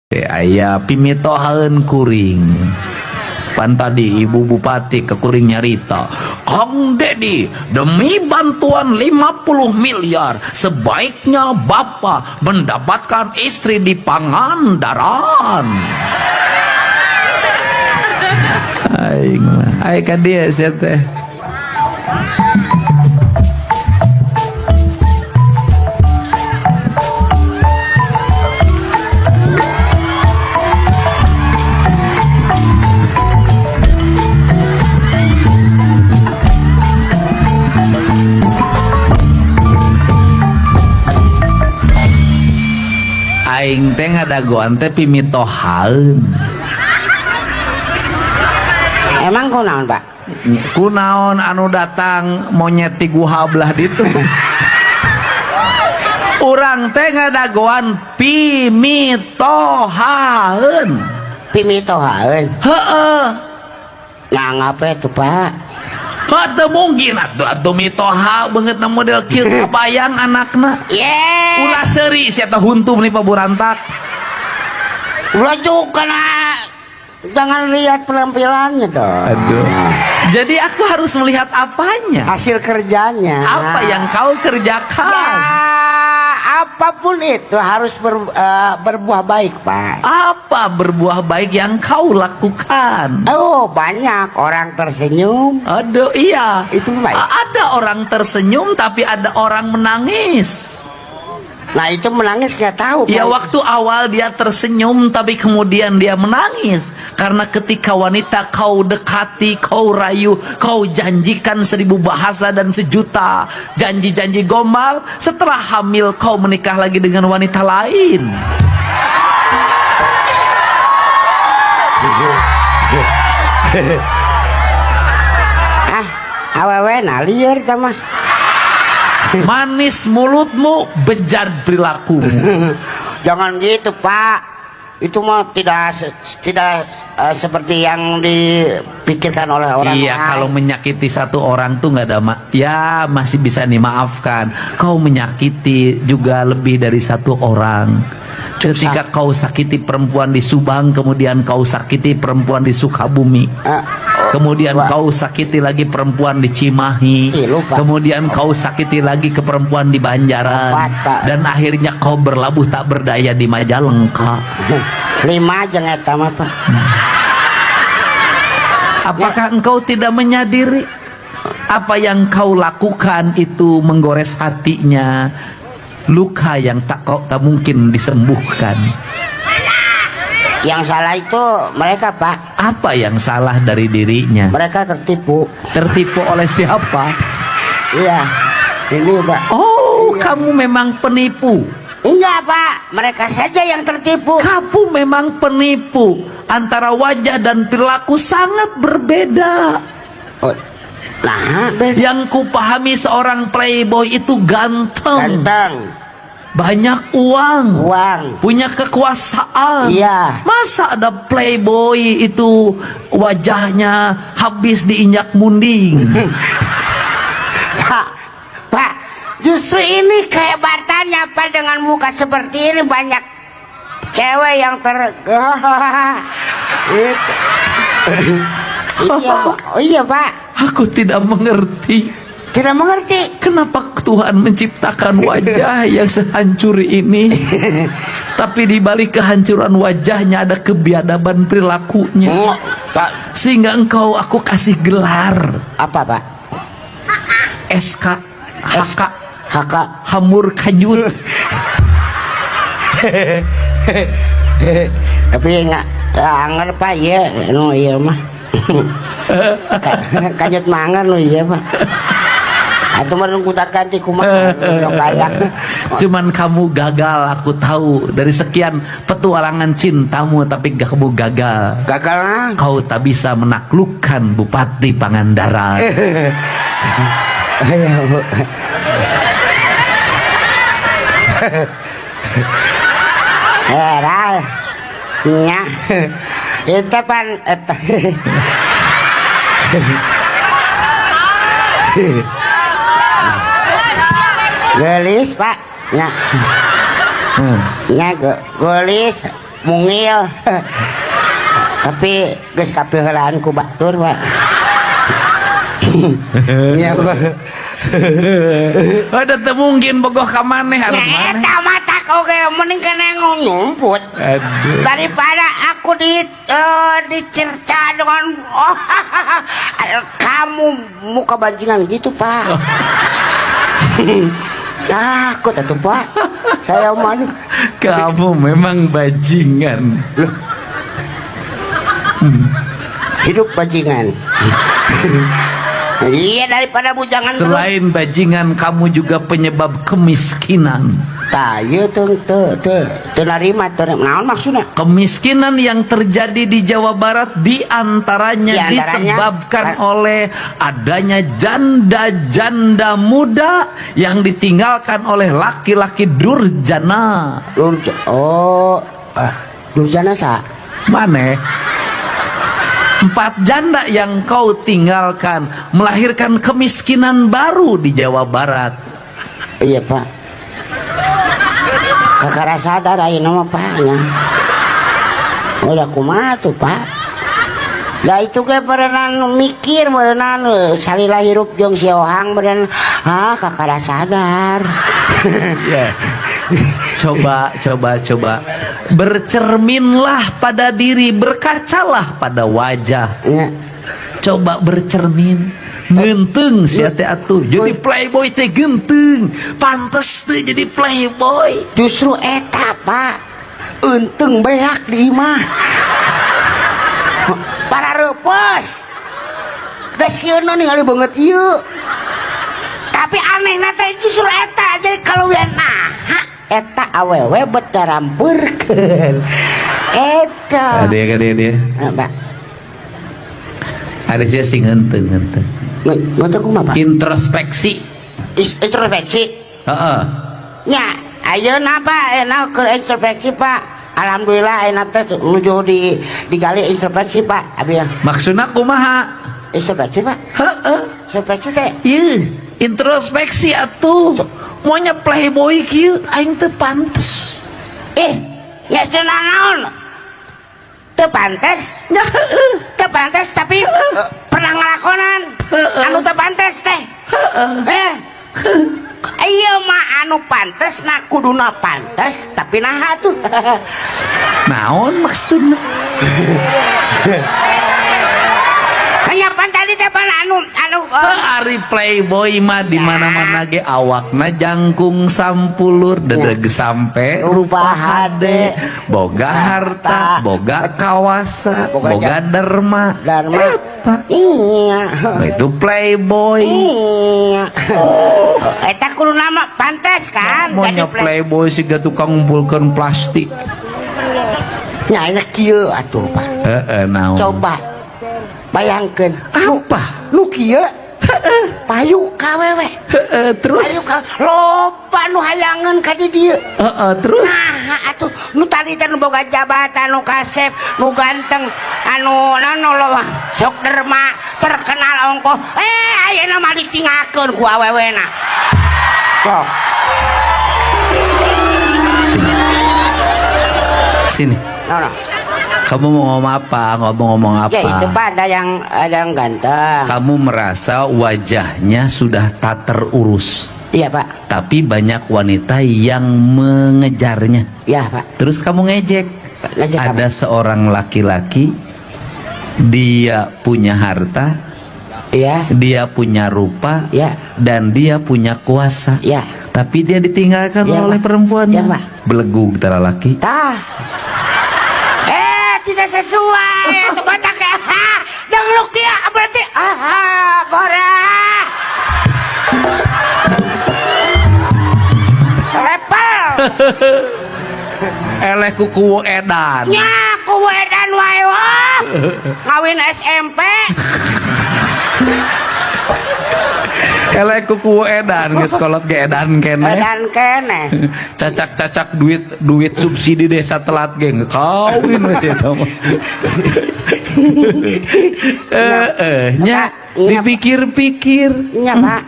Aya pimitohaeun kuring. Pan tadi Ibu Bupati ke kuring nyarita, Kang Dedi, demi bantuan 50 miliar, sebaiknya Bapak mendapatkan istri di Pangandaran. Aing mah, aing ka dia sia teh. Aing teh ngadagoan teh pimitohaeun. Emang kunaon, Pak? Kunaon anu datang monyet ti guha belah ditu. Urang teh ngadagoan pimitohaeun. Pimitohaeun. Heeh. Nah, ngapa itu, Pak? Hate mungkin atuh mitoha beungeut model kieu kabayang anakna. Ulah seuri sia teh huntu meni paburantak. Ulah juga jangan lihat penampilannya dong. Aduh. Jadi aku harus melihat apanya? Hasil kerjanya. Apa yang kau kerjakan? Ya, apapun itu harus berbuah baik, Pak. Apa berbuah baik yang kau lakukan? Oh, banyak orang tersenyum. Aduh, iya. Itu baik. Ada orang tersenyum tapi ada orang menangis. Nah, itu menangis nggak tahu. Ya, Pak. waktu awal dia tersenyum tapi kemudian dia menangis karena ketika wanita kau dekati, kau rayu, kau janjikan 1000 bahasa dan sejuta janji-janji gombal, setelah hamil kau menikah lagi dengan wanita lain. Awewe liar sama. Manis mulutmu, bejat perilakumu. Jangan gitu, Pak. Itu mah tidak seperti yang dipikirkan oleh orang Iya, lain. kalau menyakiti satu orang tuh nggak ada ya masih bisa dimaafkan. Kau menyakiti juga lebih dari satu orang. Ketika kau sakiti perempuan di Subang, kemudian kau sakiti perempuan di Sukabumi, kemudian kau sakiti lagi perempuan di Cimahi, kemudian kau sakiti lagi ke perempuan di Banjaran, dan akhirnya kau berlabuh tak berdaya di Majalengka. 5 aja ngeta mah, Pak. Apakah engkau tidak menyadari apa yang kau lakukan itu menggores hatinya, luka yang tak mungkin disembuhkan? Yang salah itu mereka, Pak. Apa yang salah dari dirinya? Mereka tertipu. Tertipu oleh siapa? Iya, ini, Pak. Oh, iya. Kamu memang penipu. Enggak, Pak. Mereka saja yang tertipu. Kamu memang penipu. Antara wajah dan perilaku sangat berbeda. Oh, nah, Yang kupahami seorang playboy itu ganteng, banyak uang, punya kekuasaan. Iya. Masa ada playboy itu wajahnya habis diinjak munding? Pak, justru ini kehebatannya, Pak. Dengan muka seperti ini banyak cewek yang iya, Pak. Aku tidak mengerti. Tidak mengerti Kenapa Tuhan menciptakan wajah yang sehancur ini? Tapi di balik kehancuran wajahnya ada kebiadaban perilakunya. Sehingga aku kasih gelar. Apa, Pak? SK HK Hamur Kanyut. Tapi nggak anger, Pak, ya. No, iya mah. Kanyut mangan lo, iya, Pak. Atau menunggu tak ganti kumaha layak. Cuman kamu gagal, aku tahu. Dari sekian petualangan cintamu, tapi kamu gagal. Gagal. Kau tak bisa menaklukkan Bupati Pangandaran. Nya itu pan gelis, Pak. Nya gelis mungil. Tapi geus kapeuhelaan ku batur, Pak. Nya, Pak. Ada teu mungkin bogoh ka maneh harus Ya maneh. eta mata oge mending kena nyumput. Aduh. Daripada aku dicerca dengan kamu muka bajingan gitu, Pak. Takut atuh, Pak. Saya malu. Kamu memang bajingan. Loh. Hidup bajingan. Iya, daripada bujangan terus. Selain bajingan, kamu juga penyebab kemiskinan. Tah, ieu teu narima naon maksudna? Kemiskinan yang terjadi di Jawa Barat diantaranya disebabkan oleh adanya janda-janda muda yang ditinggalkan oleh laki-laki durjana. Durjana sa? Maneh? 4 janda yang kau tinggalkan melahirkan kemiskinan baru di Jawa Barat. Iya, Pak. Kakara sadar ayeuna mah, Pak, nya. Udah kumaha tuh, Pak? Lah itu ge berenang mikir, berenang salila hirup jeung siohang berenang kakara sadar. Ya. Coba bercerminlah pada diri, berkacalah pada wajah. Ya. Coba bercermin. Genteng sia teh atuh. Jadi playboy teh genteng. Pantes teh jadi playboy. Justru eta, Pak. Eunteng beak di imah. Para reupes. Da sieuna ningali banget ieu. Tapi anehna teh justru eta jadi kaluwihan eta awewe betarampeurkeun. Eta. Ada dia. Pak. Ada sia sing genteng. Ngeunteng kumaha, Pak? Introspeksi. Introspeksi. Heeh. Nya, ayeuna Pak, enak keur introspeksi, Pak. Alhamdulillah enak teh nuju digali introspeksi, Pak. Abi ya. Maksudna kumaha? Introspeksi, Pak. Heeh. Introspeksi teh. Ieu, introspeksi atuh. Monya playboy kieu aing teu pantes. Ya cenah naon? Teu pantes. Nya heueuh. Teu pantes tapi pernah ngalakonan. Anu teu pantes teh. Ieu mah anu pantes na kuduna pantes tapi naha tuh. Naon maksudna? Aya pan tadi teh pan anu Ari playboy mah di mana-mana ge awakna jangkung sampulur dedeg sampe rupa hade, boga harta, boga kawasa, boga derma. Iya. Itu playboy. Iya. Eta kudu nama pantes kan? Monya playboy siga tukang ngumpulkeun plastik. Nya enak kieu atuh, Pak. Heeh, naon? Coba bayangkeun Apa? nu kieu payu ka awewe. Heeh, terus? Payu ka loba nu hayangeun ka di dieu. Heeh, terus? Nah, atuh nu tadi teh nu boga jabatan nu kasep, nu ganteng, anu lo sok derma, terkenal ongkoh. Ayeuna mah ditinggalkeun ku awewena. Sok. Sini. No. Kamu mau ngomong apa? Ya itu Pak, ada yang ganteng. Kamu merasa wajahnya sudah tak terurus. Iya Pak. Tapi banyak wanita yang mengejarnya. Iya Pak. Terus kamu ngejek. Ngejek ada apa? seorang laki-laki, dia punya harta, Iya. dia punya rupa, Iya. dan dia punya kuasa. Iya. Tapi dia ditinggalkan Iya, oleh Pak. perempuannya. Iya, Pak. Belegu antara laki. Tah. Tidak sesuai. Itu kata kayak jangan lu kia berarti Gora. Lepel. Eleh kuku edan. Nya ku edan wae wah. Ngawin SMP. Eleh kuku edan geus kolot ge edan kene. Edan kene. Cacak-cacak duit subsidi desa telat ge kawin we eta mah. Nya Iya, dipikir-pikir. Iya, Pak.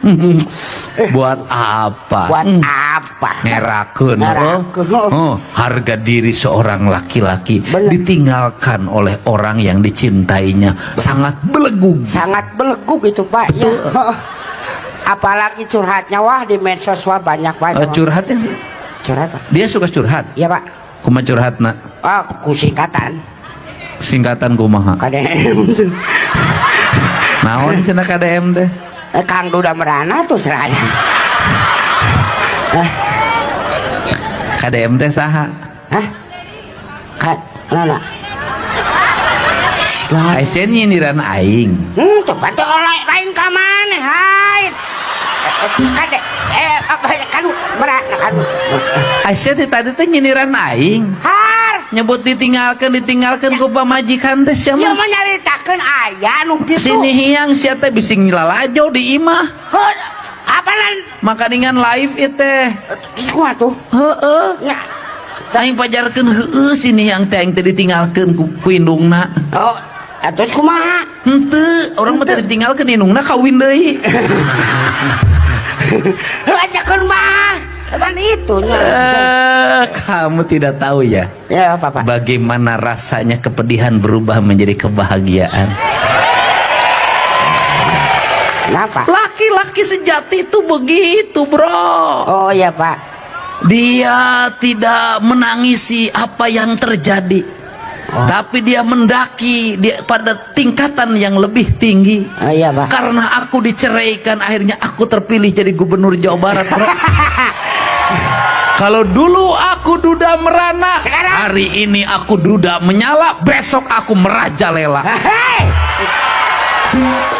Buat apa? Buat apa? Ngerakeun. Ngerakeun. Oh, harga diri seorang laki-laki Bener. ditinggalkan oleh orang yang dicintainya sangat belenggu. Sangat beleguk itu, Pak. Ya. Apalagi curhatnya wah di medsos wah banyak banget. Curhatnya Curhat, Pak. dia suka curhat. Iya, Pak. Kumaha curhatna? Ah, kusingkatan. Singkatan kumaha? KDM. Naon cenah KDM teh? Kang Duda Merana tuh seraya. KDM teh saha? Hah? Kan, nana. Aisyah nyindiran aing. Coba tuh lain ka maneh, hai. Kade apa kan Merana kan. Aisyah tadi teh nyindiran aing. Har. Nyebut ditinggalkan ku pamajikan teh sia Ieu mah. mah nyaritakeun aya nu kitu. Sini hiang sia teh bising nyilalajo di imah. Heuh, apalan Maka dengan live ieu teh. kumaha tuh? Heeh. Nya. Aing pajarkeun heueuh sini hiang teh aing teh ditinggalkeun ku indungna. Oh, terus kumaha? Henteu, urang mah teh ditinggalkeun indungna kawin deui. Lanjakeun mah. Kan itu nya. Kamu tidak tahu ya Ya, Papa. bagaimana rasanya kepedihan berubah menjadi kebahagiaan. Kenapa? Laki-laki sejati itu begitu, bro. Oh iya, Pak. Dia tidak menangisi apa yang terjadi, tapi dia mendaki pada tingkatan yang lebih tinggi. Oh iya, Pak. Karena aku diceraikan, akhirnya aku terpilih jadi gubernur Jawa Barat, bro. Kalau dulu aku Duda Merana, Sekarang? hari ini aku Duda Menyala, besok aku merajalela. Hei.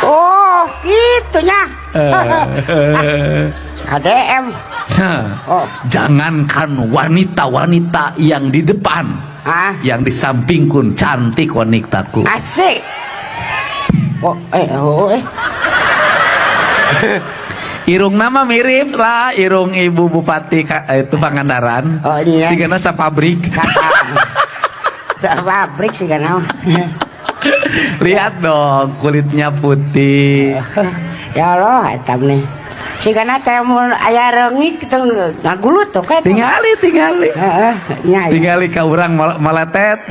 Oh, itunya. KDM. Oh. Jangankan wanita-wanita yang di depan, Ah, yang di sampingku cantik wanitaku. asik. Oh, Irung nama mirip lah, irung ibu bupati itu Pangandaran. Oh, iya. Sigana sa pabrik. Kata pabrik sih kan. Lihat dong, kulitnya putih. Ya Allah, hitam nih. Si kana teh mun aya reungik teu ngagulut tuh kan. Tingali. Heeh, nya. Tingali ka urang maletet.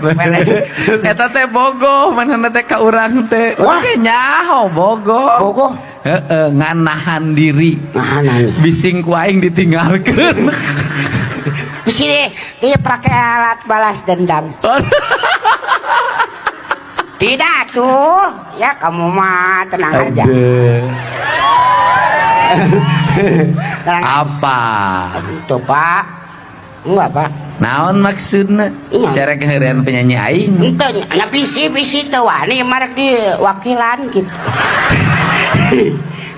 Eta teh bogoh, manehna teh ka urang teh. Wah. Oke nyaho bogoh. Bogoh. Heeh, nganahan diri. Nahanan. Bising ku aing ditinggalkeun. Bisi dia pakai alat balas dendam. Tidak tuh. Ya kamu mah tenang aja. Tenang. Apa? Tuh, Pak. Enggak, Pak. Naon maksudna? Iya. Serek ngeureun penyanyi aing. Ente nya bisi-bisi teu wani marek di wakilan gitu.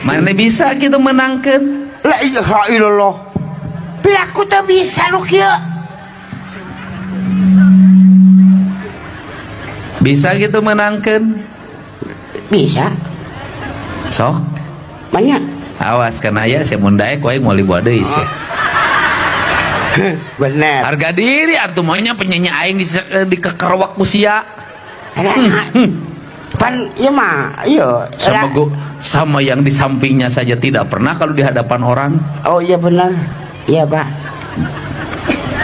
Mana bisa gitu menangkeun? La ilaha illallah. Bilaku teu bisa lu kieu. Bisa gitu menangkeun? Bisa. Sok. Banyak. Awas kana aya saya mun daek wae moali buat deui sia. Bener. Harga diri atuh maunya penyanyi aing di kekerwak ku sia. Pan ieu mah ieu. Sama yang di sampingnya saja tidak pernah kalau di hadapan orang. Oh iya benar. Iya, Pak.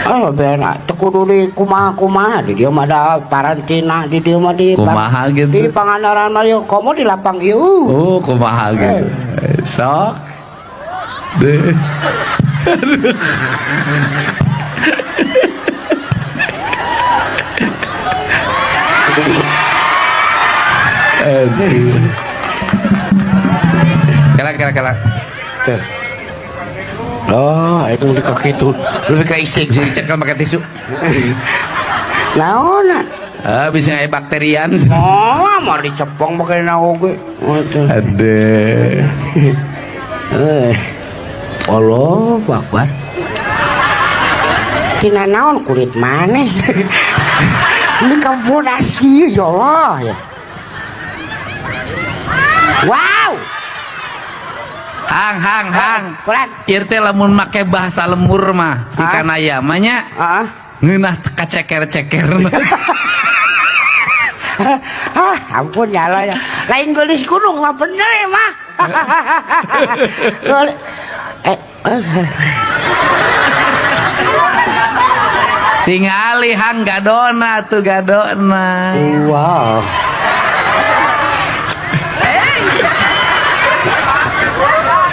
Oh benar. Teu kudu di kumaha-kumaha di dieu mah ada karantina di dieu mah di Kumaha gitu. Di Pangandaran mah ieu komo di lapang ieu. Oh, kumaha gitu. Sok. Deh. Kelak. Oh, itu di kaki itu lebih ke istri. Bisa dicek kalau pakai tisu. Naon? Bisa kayak bakterian. Oh, mau dicepong pakai naoge. Ada. Allah Akbar. Tina naon kulit maneh. Ini kamu bodas kieu ya Allah ya. Wow. Hang. Kulan. Ieu teh lamun make bahasa lembur mah si kanaya mah nya Heeh. ngeunah ka ceker-cekerna. Ampun ya Allah ya. Lain gelis gunung mah bener ya mah. Tingali hang gadona tuh gadona. Wow.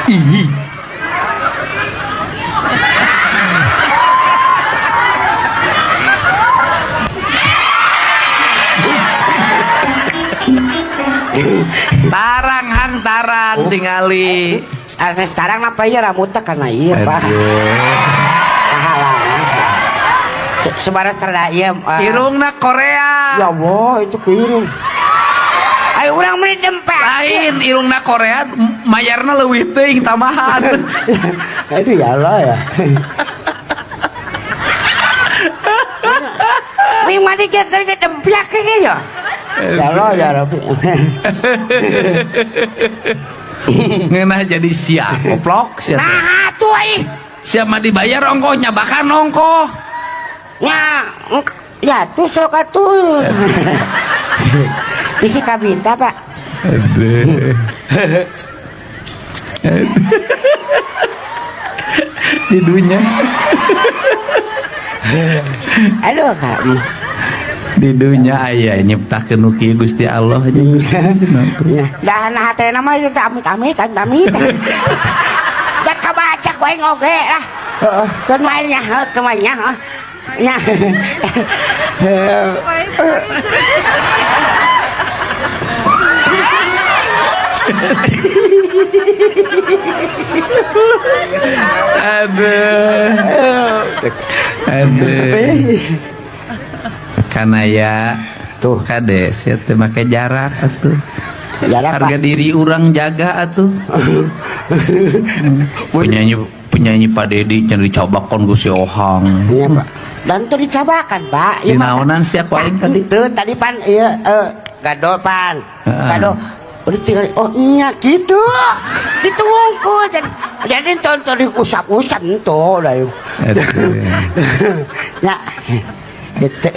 Ih. Tarang hang tarang tingali. Sekarang apa ya rambutnya karena iya pak. Kahalangan. Sebarang serda iya. Irungna Korea. Ya Allah itu irung. Ayo orang meni dempet. Lain irungna Korea mayarna leuwih teuing tambahan. Aduh ya Allah ya. Wih mandi kerja demplak kayaknya ya. Ya Allah ya Rabbi. Ngeunah jadi sia koplok sia. Nah tuh ai. Sia mah dibayar ongkohnya bahkan ongkoh. Ya tuh sok atuh. Bisa kabinta pak. Aduh. Di dunia. Aduh kamu. Di dunia aya nyiptakeun nu kieu Gusti Allah aja. Dah nah teh nama itu amit-amit. Dak kabacak bae ngoge lah. Heeh, keun mainnya, kemanya, nya. Aduh. Karena ya Tuh kades ya teh make jarak atuh. jarak Harga pak. diri orang jaga atuh. penyanyi Pak Dedi cenah dicobakan ku si Ohang. Iya pak. Dan tuh dicabakan pak. Di naonan sia ku aing tadi. Tuh tadi pan iya gado pan. Gado udah tinggal oh nya gitu. Gitu wongko jadi tonton diusap-usap tuh lah yuk. Ya. Gitu.